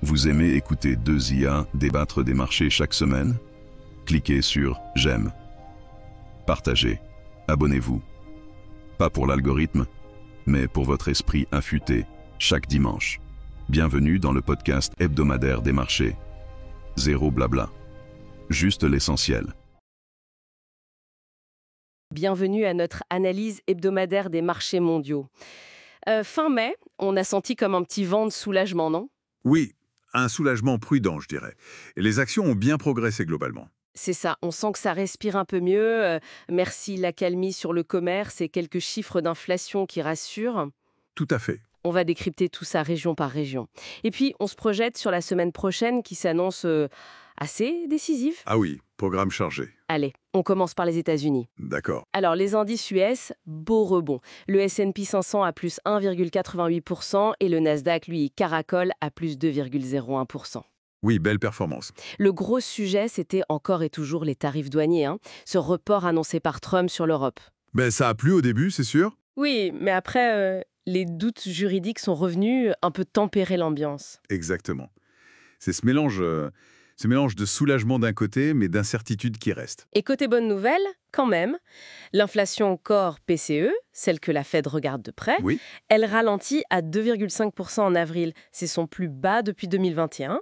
Vous aimez écouter deux IA débattre des marchés chaque semaine? Cliquez sur « J'aime ». Partagez. Abonnez-vous. Pas pour l'algorithme, mais pour votre esprit affûté, chaque dimanche. Bienvenue dans le podcast hebdomadaire des marchés. Zéro blabla. Juste l'essentiel. Bienvenue à notre analyse hebdomadaire des marchés mondiaux. Fin mai, on a senti comme un petit vent de soulagement, non? Oui, un soulagement prudent, je dirais. Et les actions ont bien progressé globalement. C'est ça, on sent que ça respire un peu mieux. Merci l'accalmie sur le commerce et quelques chiffres d'inflation qui rassurent. Tout à fait. On va décrypter tout ça région par région. Et puis, on se projette sur la semaine prochaine qui s'annonce assez décisive. Ah oui, programme chargé. Allez, on commence par les États-Unis. D'accord. Alors, les indices US, beau rebond. Le S&P 500 à plus 1,88% et le Nasdaq, lui, caracole à plus 2,01%. Oui, belle performance. Le gros sujet, c'était encore et toujours les tarifs douaniers, ce report annoncé par Trump sur l'Europe. Ben, ça a plu au début, c'est sûr. Oui, mais après, les doutes juridiques sont revenus un peu tempérer l'ambiance. Exactement. C'est ce mélange de soulagement d'un côté, mais d'incertitude qui reste. Et côté bonne nouvelle, quand même, l'inflation corps PCE, celle que la Fed regarde de près, Oui. elle ralentit à 2,5% en avril. C'est son plus bas depuis 2021.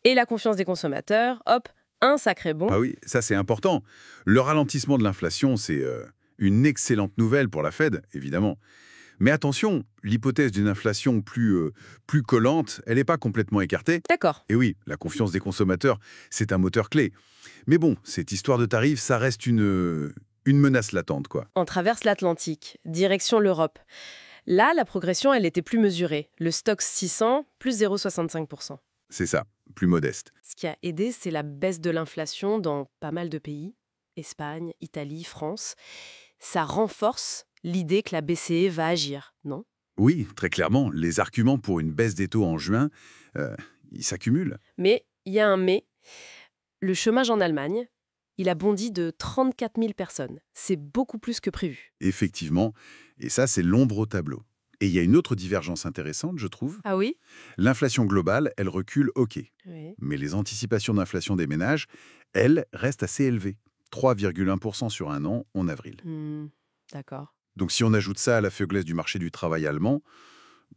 Et la confiance des consommateurs, hop, un sacré bond. Ah oui, ça c'est important. Le ralentissement de l'inflation, c'est une excellente nouvelle pour la Fed, évidemment. Mais attention, l'hypothèse d'une inflation plus collante, elle n'est pas complètement écartée. D'accord. Et oui, la confiance des consommateurs, c'est un moteur clé. Mais bon, cette histoire de tarifs, ça reste une menace latente, quoi. On traverse l'Atlantique, direction l'Europe. Là, la progression, elle était plus mesurée. Le Stoxx 600, plus 0,65%. C'est ça, plus modeste. Ce qui a aidé, c'est la baisse de l'inflation dans pas mal de pays. Espagne, Italie, France. Ça renforce l'idée que la BCE va agir, non? Oui, très clairement, les arguments pour une baisse des taux en juin, ils s'accumulent. Mais il y a un mais. Le chômage en Allemagne, il a bondi de 34 000 personnes. C'est beaucoup plus que prévu. Effectivement, et ça, c'est l'ombre au tableau. Et il y a une autre divergence intéressante, je trouve. Ah oui? L'inflation globale, elle recule, ok. Oui. Mais les anticipations d'inflation des ménages, elles, restent assez élevées. 3,1% sur un an en avril. D'accord. Donc si on ajoute ça à la faiblesse du marché du travail allemand,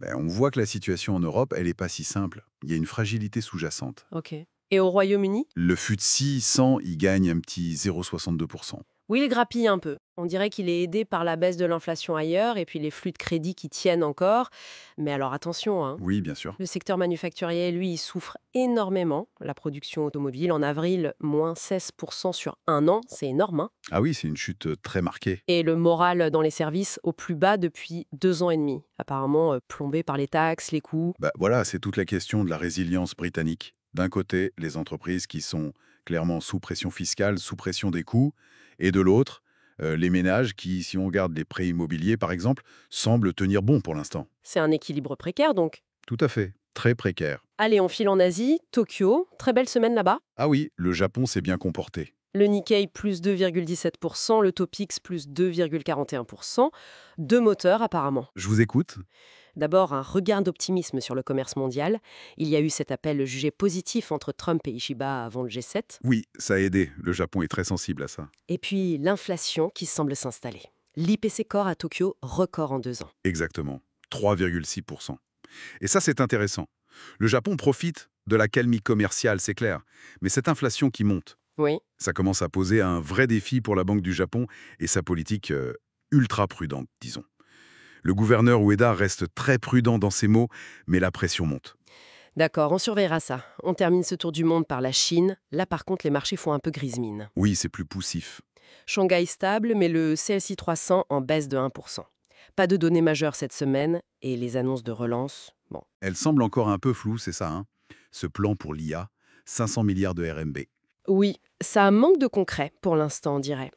on voit que la situation en Europe, elle n'est pas si simple. Il y a une fragilité sous-jacente. Ok. Et au Royaume-Uni? Le FTSE 100, il gagne un petit 0,62%. Oui, il grappille un peu. On dirait qu'il est aidé par la baisse de l'inflation ailleurs et puis les flux de crédit qui tiennent encore. Mais alors attention, Oui, bien sûr. le secteur manufacturier, lui, il souffre énormément. La production automobile, en avril, moins 16% sur un an, c'est énorme. Ah oui, c'est une chute très marquée. Et le moral dans les services au plus bas depuis 2 ans et demi. Apparemment plombé par les taxes, les coûts. Voilà, c'est toute la question de la résilience britannique. D'un côté, les entreprises qui sont clairement sous pression fiscale, sous pression des coûts, et de l'autre, les ménages qui, si on regarde les prêts immobiliers par exemple, semblent tenir bon pour l'instant. C'est un équilibre précaire donc. Tout à fait, très précaire. Allez, on file en Asie, Tokyo, très belle semaine là-bas. Ah oui, le Japon s'est bien comporté. Le Nikkei plus 2,17%, le Topix plus 2,41%. Deux moteurs apparemment. Je vous écoute. D'abord, un regain d'optimisme sur le commerce mondial. Il y a eu cet appel jugé positif entre Trump et Ishiba avant le G7. Oui, ça a aidé. Le Japon est très sensible à ça. Et puis l'inflation qui semble s'installer. L'IPC Core à Tokyo, record en 2 ans. Exactement. 3,6%. Et ça, c'est intéressant. Le Japon profite de la calmie commerciale, c'est clair. Mais cette inflation qui monte, Oui. ça commence à poser un vrai défi pour la Banque du Japon et sa politique ultra prudente, disons. Le gouverneur Ueda reste très prudent dans ses mots, mais la pression monte. D'accord, on surveillera ça. On termine ce tour du monde par la Chine. Là, par contre, les marchés font un peu grise mine. Oui, c'est plus poussif. Shanghai stable, mais le CSI 300 en baisse de 1%. Pas de données majeures cette semaine et les annonces de relance, bon. Elle semble encore un peu floue, c'est ça, hein? Ce plan pour l'IA, 500 milliards de RMB. Oui, ça manque de concret pour l'instant, on dirait.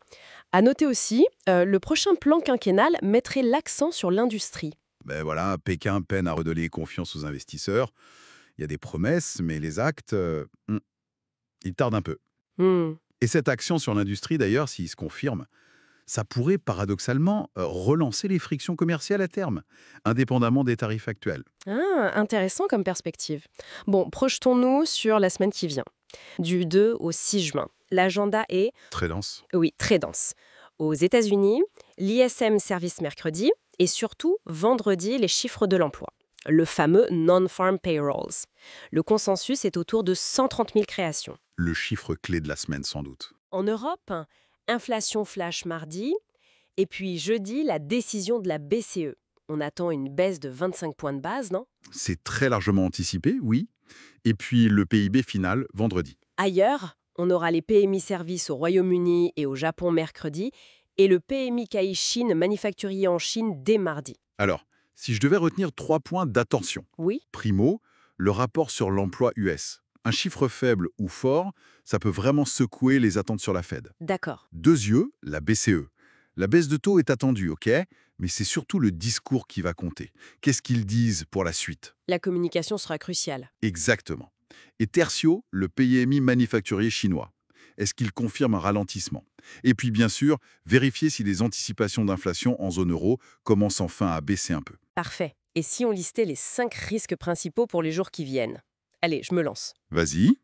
À noter aussi, le prochain plan quinquennal mettrait l'accent sur l'industrie. Voilà, Pékin peine à redonner confiance aux investisseurs. Il y a des promesses, mais les actes, ils tardent un peu. Hmm. Et cette action sur l'industrie, d'ailleurs, s'il se confirme, ça pourrait paradoxalement relancer les frictions commerciales à terme, indépendamment des tarifs actuels. Ah, intéressant comme perspective. Bon, projetons-nous sur la semaine qui vient. Du 2 au 6 juin. L'agenda est, Très dense. oui, très dense. Aux États-Unis, l'ISM Service mercredi et surtout vendredi les chiffres de l'emploi. Le fameux Non-Farm Payrolls. Le consensus est autour de 130 000 créations. Le chiffre clé de la semaine, sans doute. En Europe, inflation flash mardi, et puis jeudi, la décision de la BCE. On attend une baisse de 25 points de base, non? C'est très largement anticipé, oui. Et puis le PIB final, vendredi. Ailleurs, on aura les PMI services au Royaume-Uni et au Japon mercredi, et le PMI KI Chine manufacturier en Chine dès mardi. Alors, si je devais retenir 3 points d'attention. Oui, Primo, le rapport sur l'emploi US. Un chiffre faible ou fort, ça peut vraiment secouer les attentes sur la Fed. d'accord. 2 yeux, la BCE. La baisse de taux est attendue, ok? Mais c'est surtout le discours qui va compter. Qu'est-ce qu'ils disent pour la suite? La communication sera cruciale. Exactement. Et tertio, le PMI manufacturier chinois. Est-ce qu'il confirme un ralentissement? Et puis bien sûr, vérifier si les anticipations d'inflation en zone euro commencent enfin à baisser un peu. Parfait. Et si on listait les 5 risques principaux pour les jours qui viennent? Allez, je me lance. Vas-y.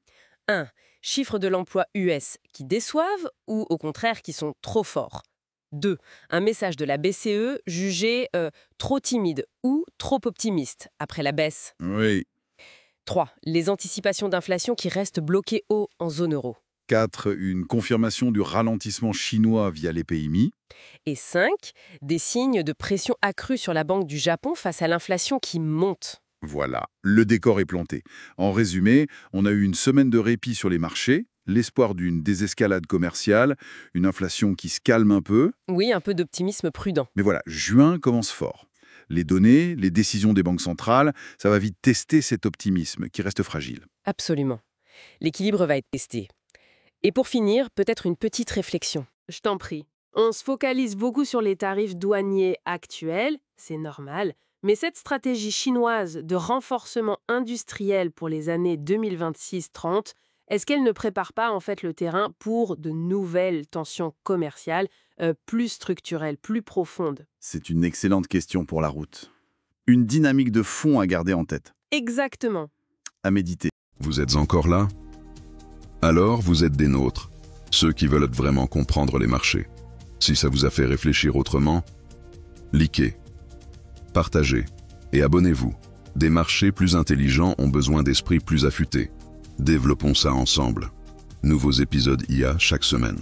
1. Chiffres de l'emploi US qui déçoivent ou au contraire qui sont trop forts. 2. Un message de la BCE jugé trop timide ou trop optimiste après la baisse. Oui. 3. Les anticipations d'inflation qui restent bloquées haut en zone euro. 4. Une confirmation du ralentissement chinois via les PMI. Et 5. Des signes de pression accrue sur la Banque du Japon face à l'inflation qui monte. Voilà, le décor est planté. En résumé, on a eu une semaine de répit sur les marchés, l'espoir d'une désescalade commerciale, une inflation qui se calme un peu. Oui, un peu d'optimisme prudent. Mais voilà, juin commence fort. Les données, les décisions des banques centrales, ça va vite tester cet optimisme qui reste fragile. Absolument. L'équilibre va être testé. Et pour finir, peut-être une petite réflexion. Je t'en prie. On se focalise beaucoup sur les tarifs douaniers actuels, c'est normal, mais cette stratégie chinoise de renforcement industriel pour les années 2026-30, est-ce qu'elle ne prépare pas en fait le terrain pour de nouvelles tensions commerciales plus structurelles, plus profondes? C'est une excellente question pour la route. Une dynamique de fond à garder en tête, Exactement. à méditer. Vous êtes encore là? Alors vous êtes des nôtres, ceux qui veulent vraiment comprendre les marchés. Si ça vous a fait réfléchir autrement, likez, partagez et abonnez-vous. Des marchés plus intelligents ont besoin d'esprits plus affûtés. Développons ça ensemble. Nouveaux épisodes IA chaque semaine.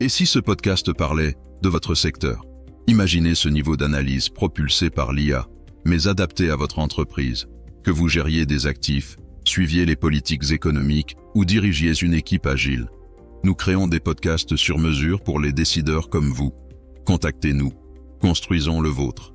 Et si ce podcast parlait de votre secteur? Imaginez ce niveau d'analyse propulsé par l'IA, mais adapté à votre entreprise. Que vous gériez des actifs, suiviez les politiques économiques ou dirigiez une équipe agile. Nous créons des podcasts sur mesure pour les décideurs comme vous. Contactez-nous. Construisons le vôtre.